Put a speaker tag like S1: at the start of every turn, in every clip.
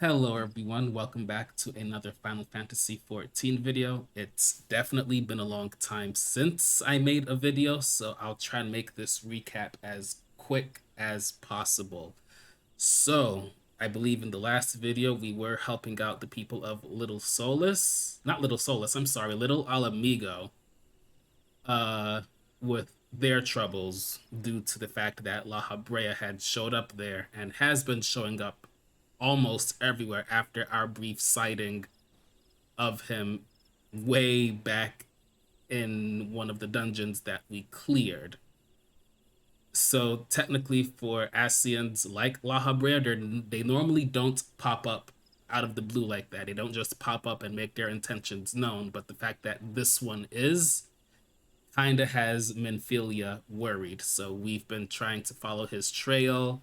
S1: Hello everyone, welcome back to another Final Fantasy XIV video. It's definitely been a long time since I made a video, so I'll try and make this recap as quick as possible. So, I believe in the last video we were helping out the people of Little Solus, not Little Solus, I'm sorry, Little Alamigo, uh, with their troubles due to the fact that La Habrea had showed up there and has been showing up almost everywhere after our brief sighting of him way back in one of the dungeons that we cleared. So technically for Asians like La Habrea, they normally don't pop up out of the blue like that. They don't just pop up and make their intentions known, but the fact that this one is kind of has Minfilia worried. So we've been trying to follow his trail.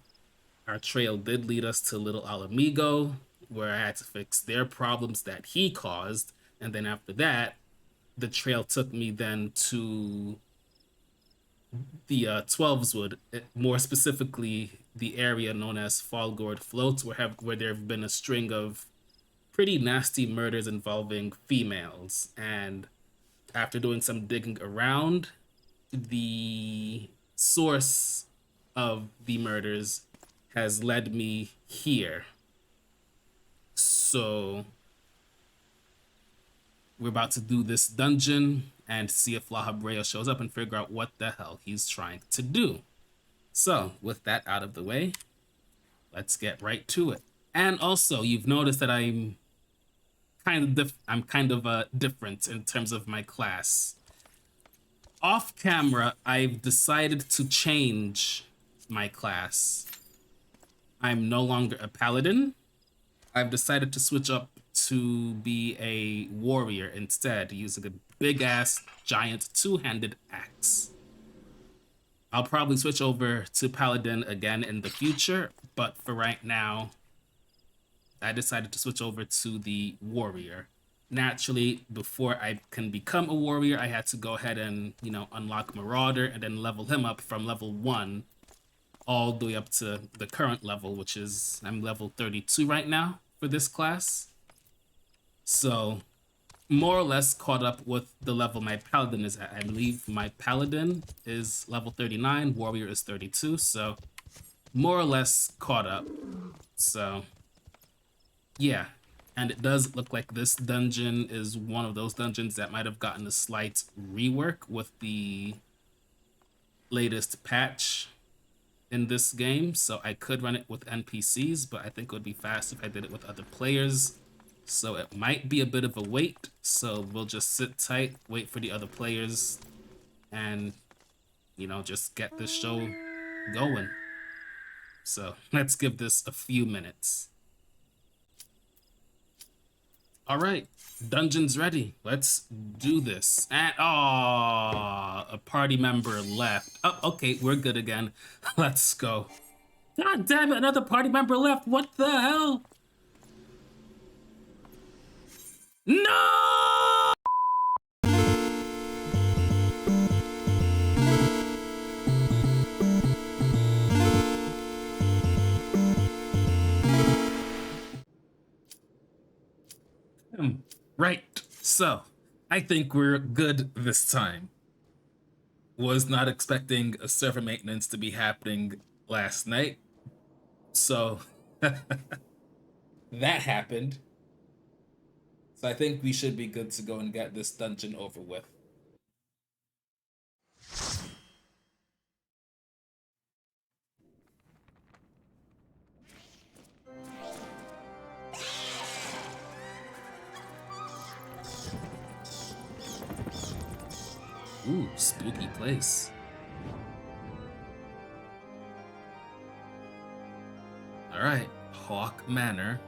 S1: Our trail did lead us to Little Alamigo, where I had to fix their problems that he caused. And then after that, the trail took me then to the Twelveswood, more specifically the area known as Fallgourd Floats, where there have been a string of pretty nasty murders involving females. And after doing some digging around, the source of the murders has led me here. So we're about to do this dungeon and see if La Habrea shows up and figure out what the hell he's trying to do. So with that out of the way, let's get right to it. And also, you've noticed that I'm kind of different in terms of my class. Off camera, I've decided to change my class. I'm no longer a paladin. I've decided to switch up to be a warrior instead, using a big-ass, giant, two-handed axe. I'll probably switch over to paladin again in the future, but for right now, I decided to switch over to the warrior. Naturally, before I can become a warrior, I had to go ahead and, unlock Marauder and then level him up from level 1 all the way up to the current level, which is, I'm level 32 right now for this class. So, more or less caught up with the level my paladin is at. I believe my paladin is level 39, warrior is 32, so more or less caught up. So, yeah. And it does look like this dungeon is one of those dungeons that might have gotten a slight rework with the latest patch in this game, so I could run it with NPCs, but I think it would be fast if I did it with other players. So it might be a bit of a wait, so we'll just sit tight, wait for the other players, and, just get this show going. So let's give this a few minutes. All right, dungeon's ready. Let's do this. And a party member left. Oh, okay, we're good again. Let's go. God damn it, another party member left. What the hell? No! Right, so I think we're good this time. Was not expecting a server maintenance to be happening last night, so that happened. So I think we should be good to go and get this dungeon over with. Ooh, spooky place. All right, Haukke Manor.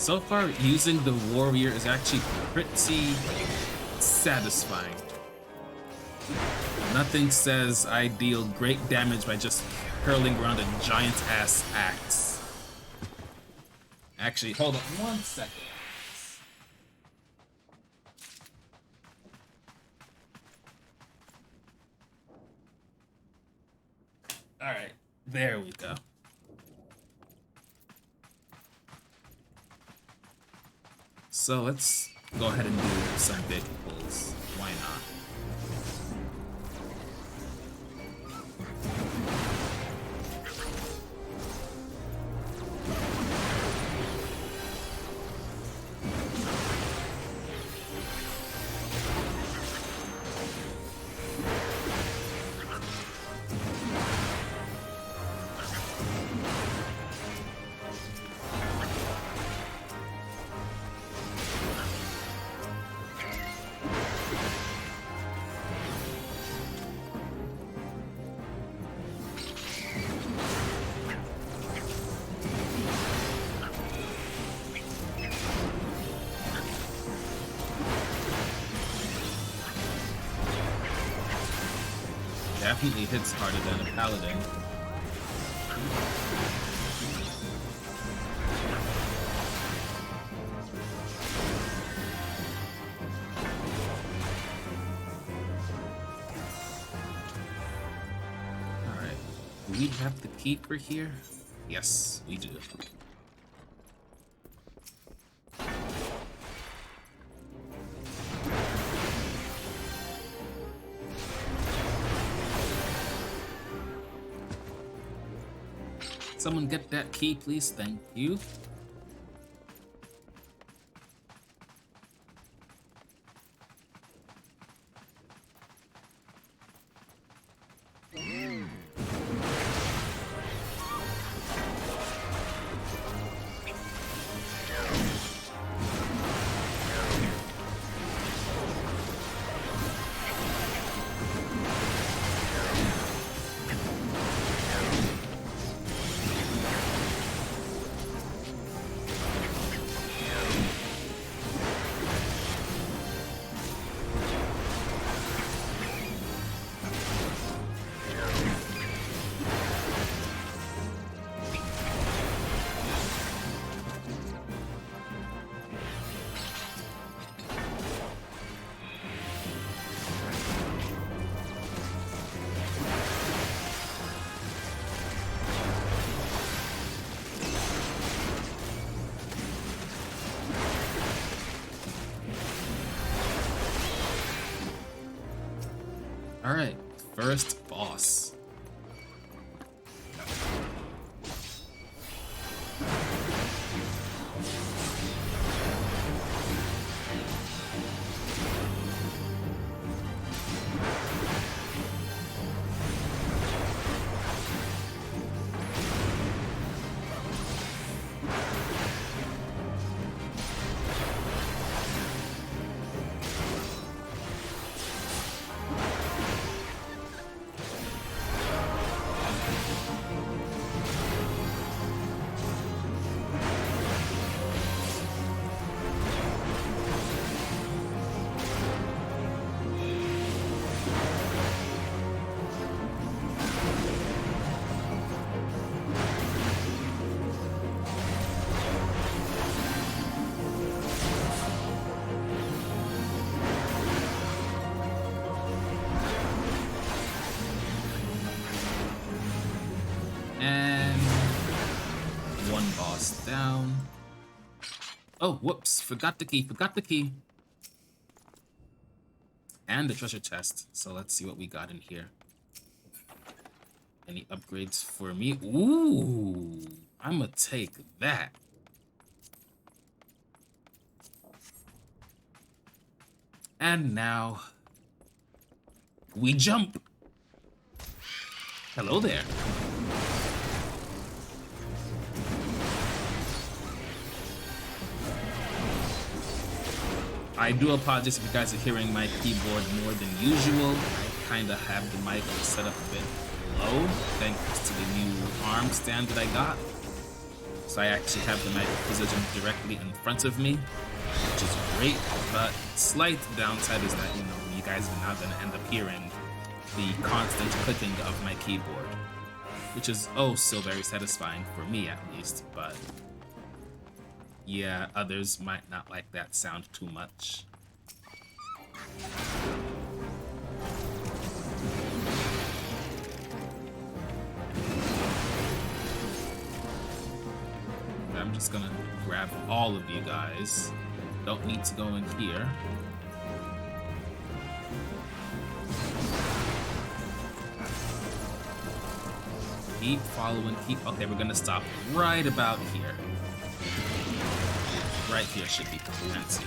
S1: So far, using the warrior is actually pretty satisfying. Nothing says I deal great damage by just hurling around a giant-ass axe. Actually, hold on 1 second. Alright, there we go. So let's go ahead and do some big pulls. Why not? Definitely hits harder than a paladin. Alright, do we have the keeper here? Yes, we do. Someone get that key, please. Thank you. Alright, first boss. And one boss down. Oh, whoops, forgot the key. And the treasure chest. So let's see what we got in here. Any upgrades for me? Ooh, I'ma take that. And now we jump. Hello there. I do apologize if you guys are hearing my keyboard more than usual. I kind of have the mic set up a bit low thanks to the new arm stand that I got. So I actually have the knight positioned directly in front of me, which is great, but slight downside is that, you know, you guys are now going to end up hearing the constant clicking of my keyboard, which is oh so very satisfying for me at least, but yeah, others might not like that sound too much. I'm just gonna grab all of you guys. Don't need to go in here. Keep following, okay, we're gonna stop right about here. Right here should be plenty.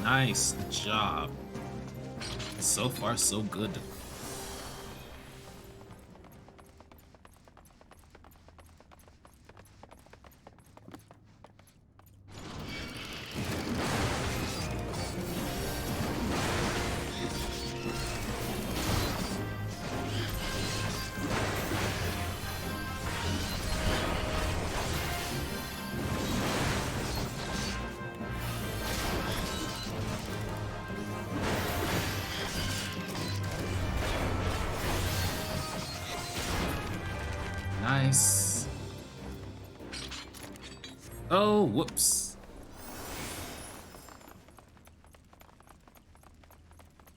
S1: Nice job. So far, so good. Nice. Oh, whoops.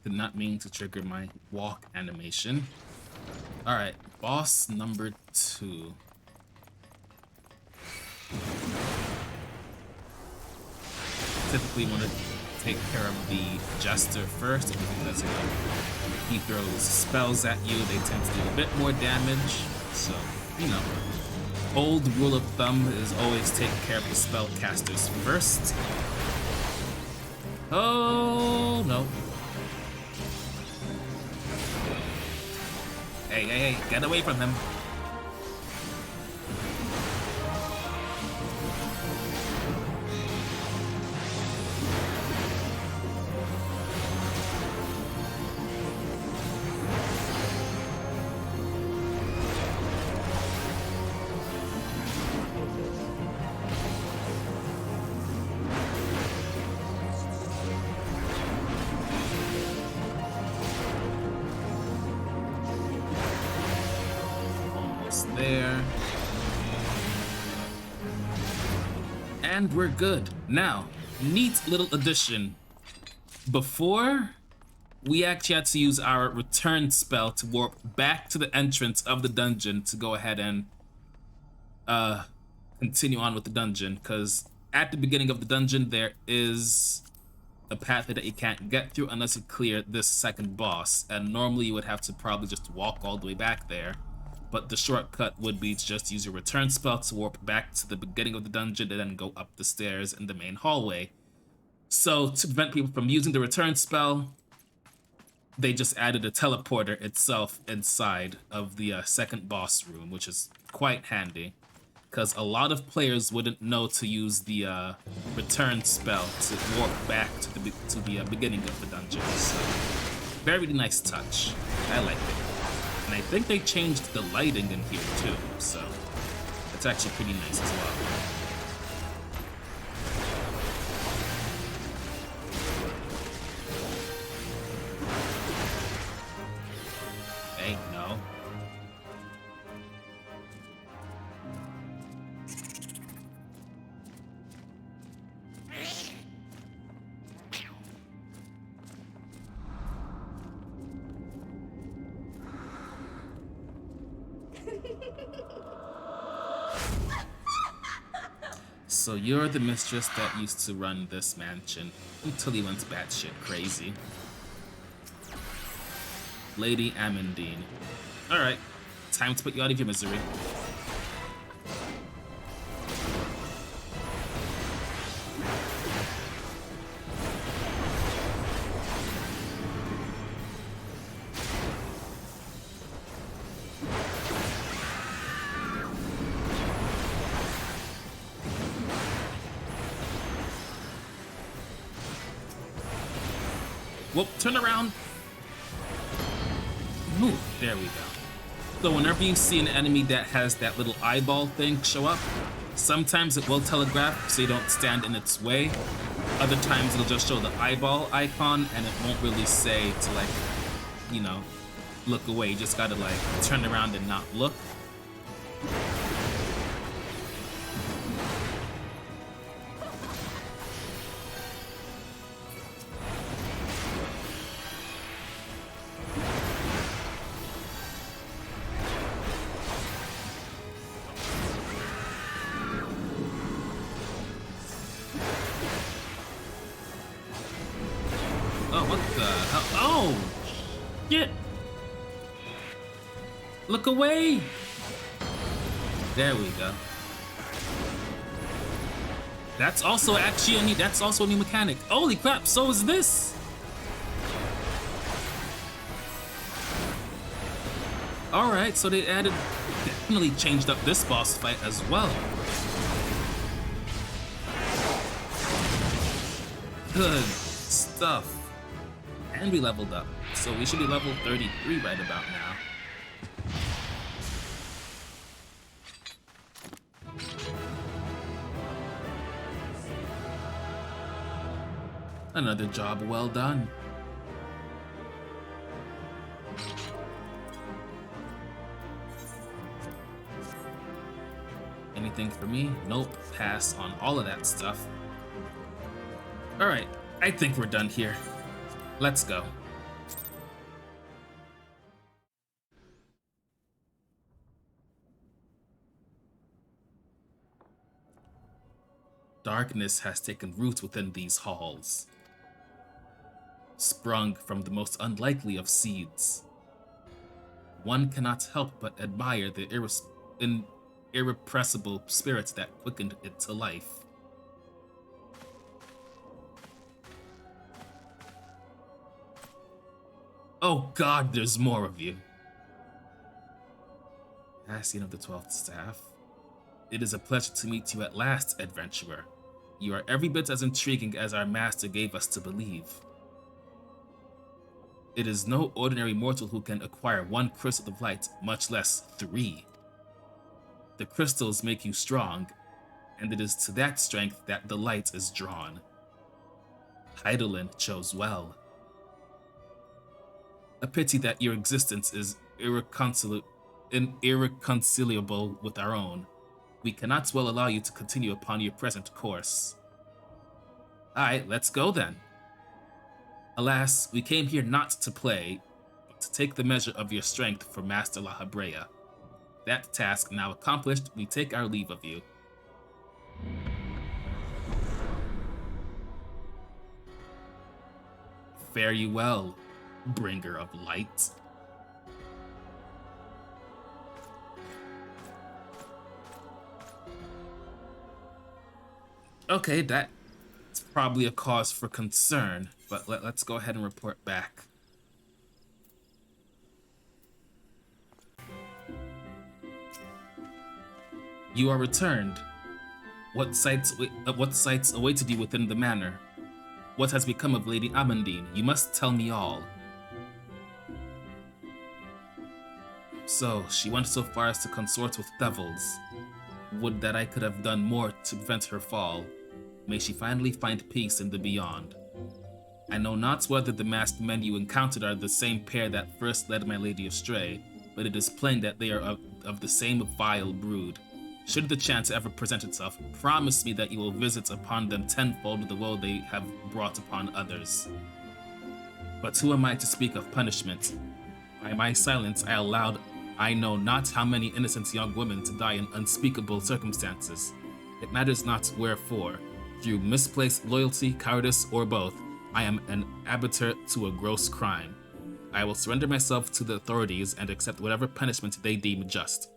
S1: Did not mean to trigger my walk animation. Alright, boss number 2. Typically want to take care of the Jester first, because, you know, he throws spells at you, they tend to do a bit more damage, so, you know, old rule of thumb is always take care of the spellcasters first. Oh, no. Hey, hey, hey, get away from him. There. And we're good. Now, neat little addition. Before, we actually had to use our return spell to warp back to the entrance of the dungeon to go ahead and continue on with the dungeon, because at the beginning of the dungeon there is a path that you can't get through unless you clear this second boss, and normally you would have to probably just walk all the way back there. But the shortcut would be to just use your return spell to warp back to the beginning of the dungeon and then go up the stairs in the main hallway. So to prevent people from using the return spell, they just added a teleporter itself inside of the second boss room, which is quite handy, because a lot of players wouldn't know to use the return spell to warp back to the beginning of the dungeon. So very nice touch. I like it. And I think they changed the lighting in here too, so it's actually pretty nice as well. Hey, no. So you're the mistress that used to run this mansion until he went batshit crazy. Lady Amandine. Alright, Time to put you out of your misery. Whoop, turn around. Move, there we go. So whenever you see an enemy that has that little eyeball thing show up, sometimes it will telegraph so you don't stand in its way. Other times it'll just show the eyeball icon and it won't really say to like, you know, look away. You just gotta like turn around and not look. Oh, what the hell? Oh! Shit! Look away! There we go. That's also actually a new mechanic. Holy crap, so is this! Alright, so they definitely changed up this boss fight as well. Good stuff. And we leveled up, so we should be level 33 right about now. Another job well done. Anything for me? Nope, pass on all of that stuff. Alright, I think we're done here. Let's go. Darkness has taken root within these halls, sprung from the most unlikely of seeds. One cannot help but admire the irrepressible spirits that quickened it to life. Oh God, there's more of you. Bastion of the 12th Staff. It is a pleasure to meet you at last, adventurer. You are every bit as intriguing as our master gave us to believe. It is no ordinary mortal who can acquire one crystal of light, much less 3. The crystals make you strong, and it is to that strength that the light is drawn. Heidelin chose well. A pity that your existence is irreconcilable with our own. We cannot well allow you to continue upon your present course. Alright, let's go then. Alas, we came here not to play, but to take the measure of your strength for Master La Habrea. That task now accomplished, we take our leave of you. Fare you well, bringer of light. Okay, that's probably a cause for concern, but let's go ahead and report back. You are returned. What sights awaited you within the manor? What has become of Lady Amandine? You must tell me all. So, she went so far as to consort with devils. Would that I could have done more to prevent her fall. May she finally find peace in the beyond. I know not whether the masked men you encountered are the same pair that first led my lady astray, but it is plain that they are of the same vile brood. Should the chance ever present itself, promise me that you will visit upon them tenfold the woe they have brought upon others. But who am I to speak of punishment? By my silence I allowed I know not how many innocent young women to die in unspeakable circumstances. It matters not wherefore. Through misplaced loyalty, cowardice, or both, I am an abettor to a gross crime. I will surrender myself to the authorities and accept whatever punishment they deem just.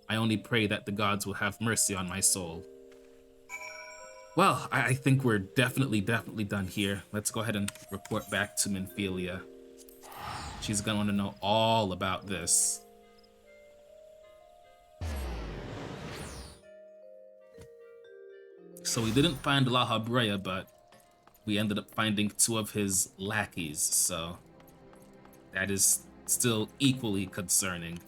S1: I only pray that the gods will have mercy on my soul. Well, I think we're definitely done here. Let's go ahead and report back to Minphelia. She's gonna want to know all about this. So we didn't find La Habrea, but we ended up finding 2 of his lackeys, so that is still equally concerning.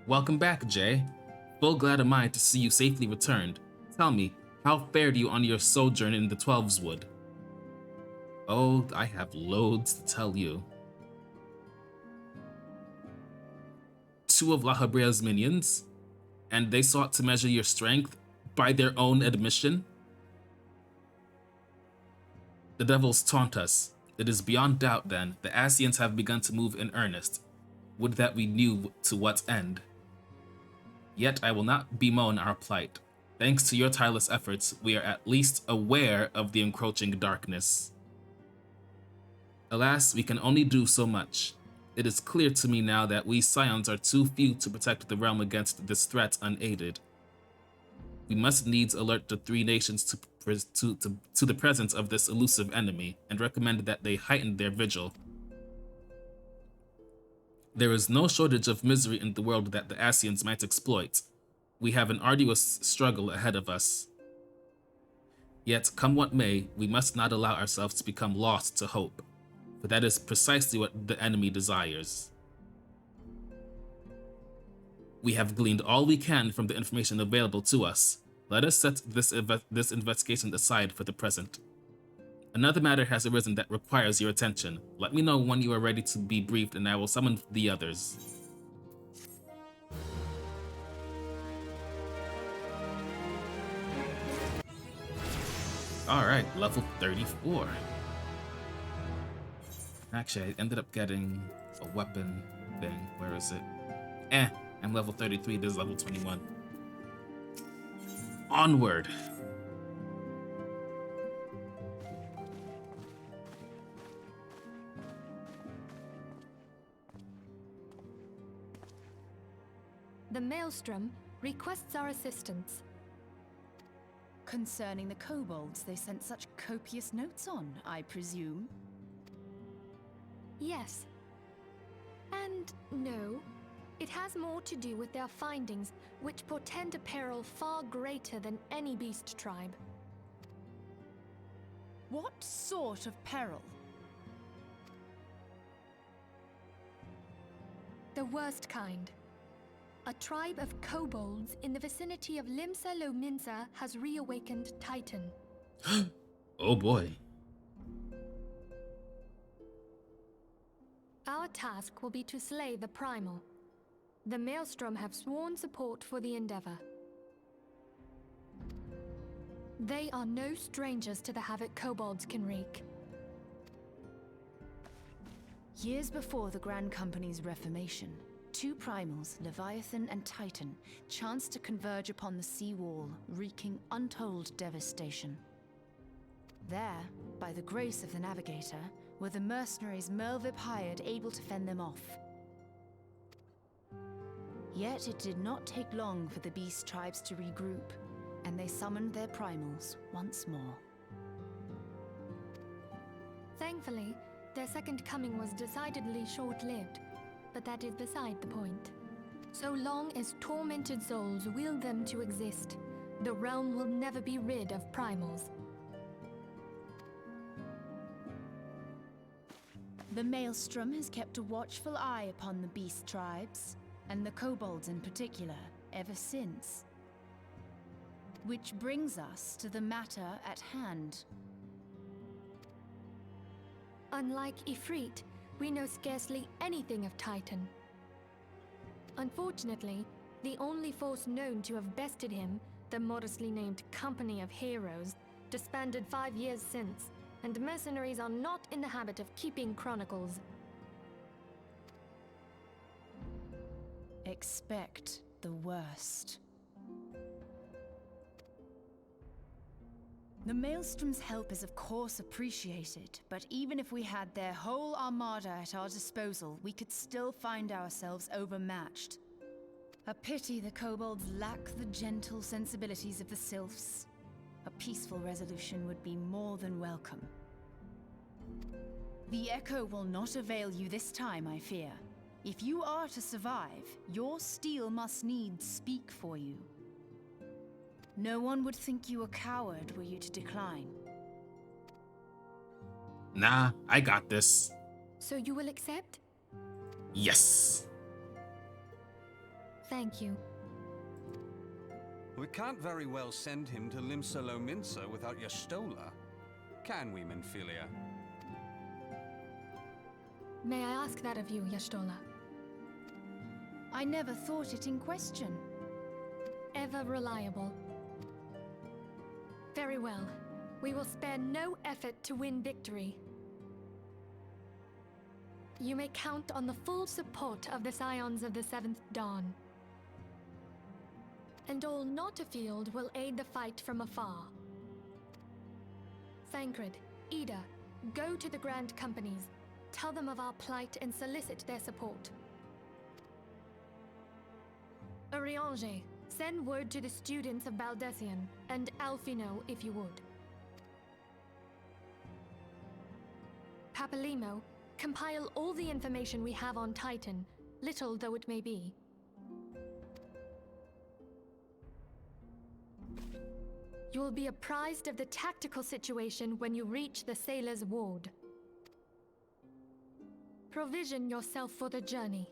S1: Welcome back, Jay. Full glad am I to see you safely returned. Tell me, how fared you on your sojourn in the Twelves Wood? Oh, I have loads to tell you. 2 of La Habrea's minions, and they sought to measure your strength by their own admission? The devils taunt us. It is beyond doubt, then, the Ascians have begun to move in earnest. Would that we knew to what end. Yet I will not bemoan our plight. Thanks to your tireless efforts, we are at least aware of the encroaching darkness. Alas, we can only do so much. It is clear to me now that we Scions are too few to protect the realm against this threat unaided. We must needs alert the 3 nations to the presence of this elusive enemy, and recommend that they heighten their vigil. There is no shortage of misery in the world that the Ascians might exploit. We have an arduous struggle ahead of us. Yet, come what may, we must not allow ourselves to become lost to hope, for that is precisely what the enemy desires. We have gleaned all we can from the information available to us. Let us set this investigation aside for the present. Another matter has arisen that requires your attention. Let me know when you are ready to be briefed, and I will summon the others. Alright, level 34. Actually, I ended up getting a weapon thing. Where is it? I'm level 33, this is level 21. Onward!
S2: The Maelstrom requests our assistance.
S3: Concerning the kobolds they sent such copious notes on, I presume?
S2: Yes. And no. It has more to do with their findings, which portend a peril far greater than any beast tribe.
S3: What sort of peril?
S2: The worst kind. A tribe of kobolds in the vicinity of Limsa Lominsa has reawakened Titan.
S1: Oh boy.
S2: Our task will be to slay the Primal. The Maelstrom have sworn support for the endeavor. They are no strangers to the havoc kobolds can wreak.
S3: Years before the Grand Company's reformation, 2 primals, Leviathan and Titan, chanced to converge upon the sea wall, wreaking untold devastation. There, by the grace of the Navigator, were the mercenaries Merlvip hired able to fend them off. Yet it did not take long for the beast tribes to regroup, and they summoned their primals once more.
S2: Thankfully, their second coming was decidedly short-lived, but that is beside the point. So long as tormented souls will them to exist, the realm will never be rid of primals.
S3: The Maelstrom has kept a watchful eye upon the beast tribes, and the kobolds in particular, ever since. Which brings us to the matter at hand.
S2: Unlike Ifrit, we know scarcely anything of Titan. Unfortunately, the only force known to have bested him, the modestly named Company of Heroes, disbanded 5 years since, and mercenaries are not in the habit of keeping chronicles.
S3: Expect the worst. The Maelstrom's help is of course appreciated, but even if we had their whole armada at our disposal, we could still find ourselves overmatched. A pity the kobolds lack the gentle sensibilities of the sylphs. A peaceful resolution would be more than welcome. The Echo will not avail you this time, I fear. If you are to survive, your steel must needs speak for you. No one would think you a coward were you to decline.
S1: Nah, I got this.
S2: So you will accept?
S1: Yes.
S2: Thank you.
S4: We can't very well send him to Limsa Lominsa without Y'shtola, can we, Menphilia?
S2: May I ask that of you, Y'shtola?
S3: I never thought it in question.
S2: Ever reliable. Very well. We will spare no effort to win victory. You may count on the full support of the Scions of the Seventh Dawn. And all not afield will aid the fight from afar. Thancred, Ida, go to the Grand Companies. Tell them of our plight and solicit their support. Urianger, send word to the students of Baldessian, and Alfino if you would. Papalimo, compile all the information we have on Titan, little though it may be. You will be apprised of the tactical situation when you reach the Sailor's Ward. Provision yourself for the journey.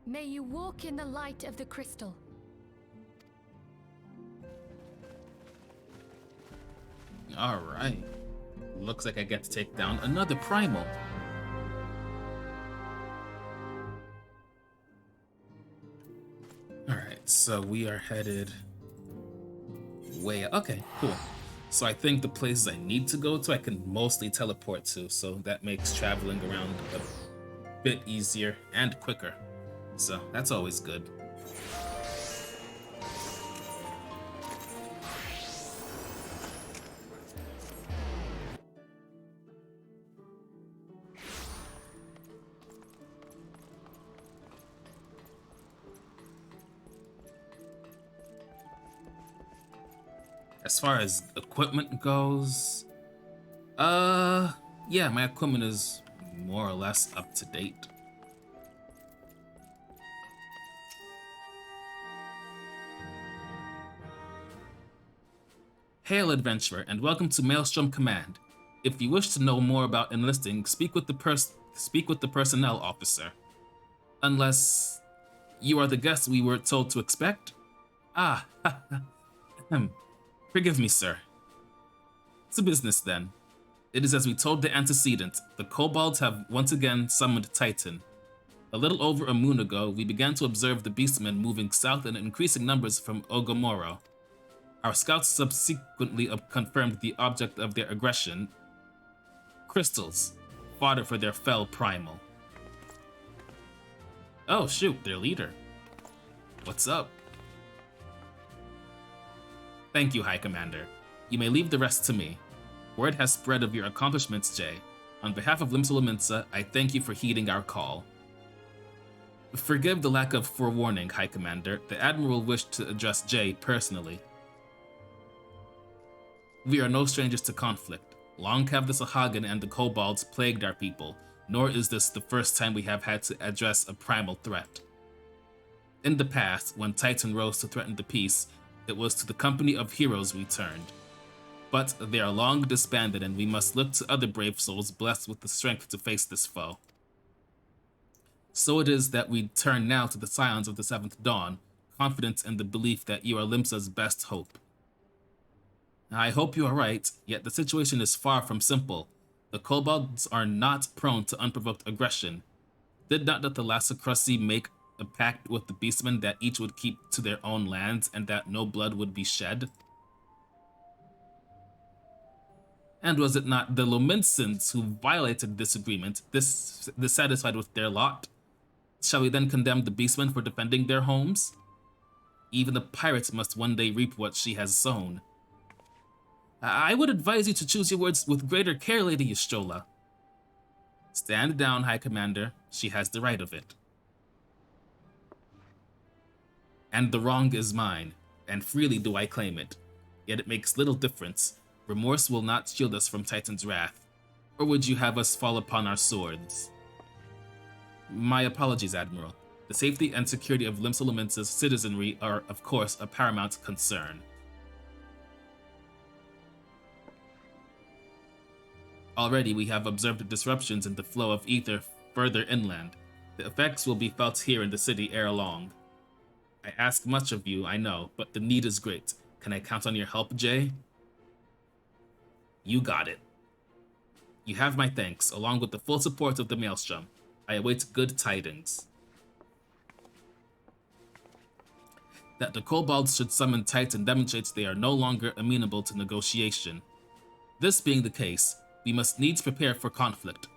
S2: May you walk in the light of the crystal.
S1: All right. Looks like I get to take down another primal. All right, so we are headed way up. Okay, cool. So I think the places I need to go to, I can mostly teleport to, so that makes traveling around a bit easier and quicker. So that's always good. As far as equipment goes, yeah, my equipment is more or less up to date. Hail, adventurer, and welcome to Maelstrom Command. If you wish to know more about enlisting, speak with the personnel officer. Unless you are the guest we were told to expect? Ah, forgive me, sir. It's a business, then. It is as we told the antecedent. The kobolds have once again summoned Titan. A little over a moon ago, we began to observe the beastmen moving south in increasing numbers from Ogomoro. Our scouts subsequently confirmed the object of their aggression: crystals, fodder for their fell primal. Oh shoot, their leader. What's up? Thank you, High Commander. You may leave the rest to me. Word has spread of your accomplishments, Jay. On behalf of Limsa, I thank you for heeding our call. Forgive the lack of forewarning, High Commander. The Admiral wished to address Jay personally. We are no strangers to conflict. Long have the Sahagin and the kobolds plagued our people, nor is this the first time we have had to address a primal threat. In the past, when Titan rose to threaten the peace, it was to the Company of Heroes we turned. But they are long disbanded, and we must look to other brave souls blessed with the strength to face this foe. So it is that we turn now to the Scions of the Seventh Dawn, confident in the belief that you are Limsa's best hope. I hope you are right, yet the situation is far from simple. The kobolds are not prone to unprovoked aggression. Did not the Thalassocracy make a pact with the beastmen that each would keep to their own lands and that no blood would be shed? And was it not the Lominsons who violated this agreement, dissatisfied with their lot? Shall we then condemn the beastmen for defending their homes? Even the pirate must one day reap what she has sown. I would advise you to choose your words with greater care, Lady Y'shtola. Stand down, High Commander. She has the right of it. And the wrong is mine, and freely do I claim it. Yet it makes little difference. Remorse will not shield us from Titan's wrath. Or would you have us fall upon our swords? My apologies, Admiral. The safety and security of Limsa-Lominsa's citizenry are, of course, a paramount concern. Already, we have observed disruptions in the flow of ether further inland. The effects will be felt here in the city ere long. I ask much of you, I know, but the need is great. Can I count on your help, Jay? You got it. You have my thanks, along with the full support of the Maelstrom. I await good tidings. That the kobolds should summon Titan demonstrates they are no longer amenable to negotiation. This being the case, we must needs prepare for conflict.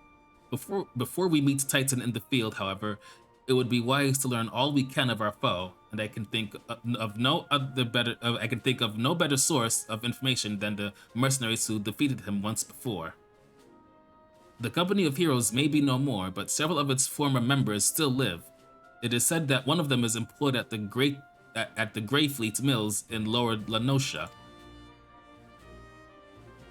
S1: Before we meet Titan in the field, however, it would be wise to learn all we can of our foe, and I can think of no better source of information than the mercenaries who defeated him once before. The Company of Heroes may be no more, but several of its former members still live. It is said that one of them is employed at the Greyfleet Mills in Lower Lanosha.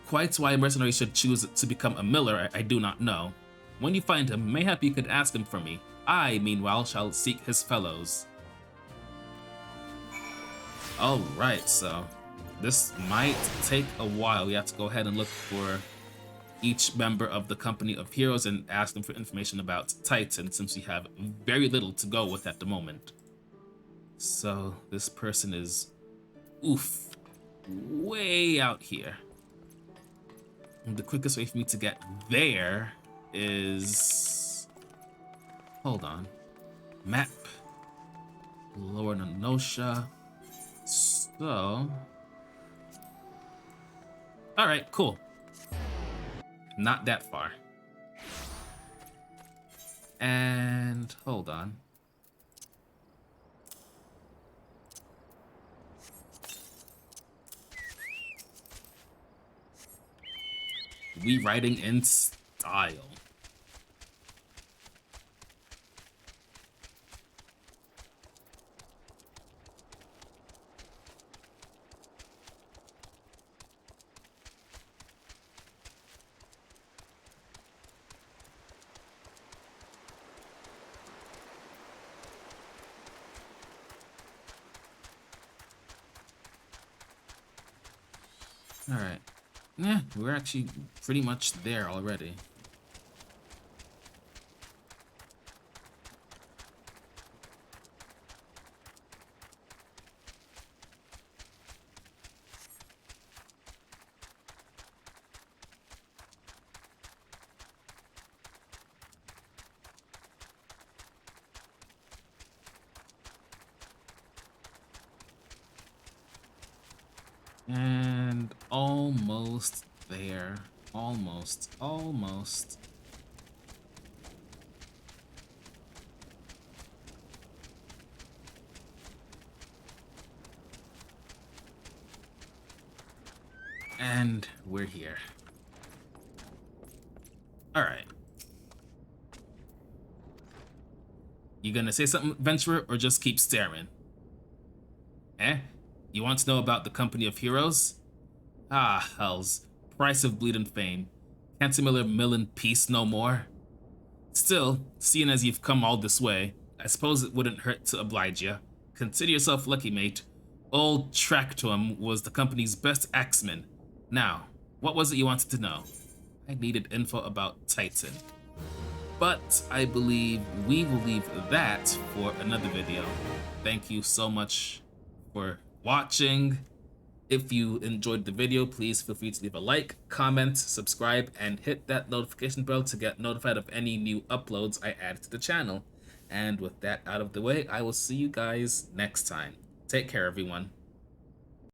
S1: Quite why a mercenary should choose to become a miller, I do not know. When you find him, mayhap you could ask him for me. I, meanwhile, shall seek his fellows. Alright, so this might take a while. We have to go ahead and look for each member of the Company of Heroes and ask them for information about Titan, since we have very little to go with at the moment. So this person is, way out here. And the quickest way for me to get there is, hold on, map, Lower Nanosha. So, all right, cool. Not that far. And hold on. We writing in style. All right. Yeah, we're actually pretty much there already. And almost there. Almost. And we're here. All right. You gonna say something, adventurer, or just keep staring? You want to know about the Company of Heroes? Ah, hells. Price of bleeding fame. Can't a miller mill in peace no more? Still, seeing as you've come all this way, I suppose it wouldn't hurt to oblige you. Consider yourself lucky, mate. Old Tractum was the company's best axeman. Now, what was it you wanted to know? I needed info about Titan. But I believe we will leave that for another video. Thank you so much for watching. If you enjoyed the video, please feel free to leave a like, comment, subscribe, and hit that notification bell to get notified of any new uploads I add to the channel. And with that out of the way, I will see you guys next time. Take care, everyone.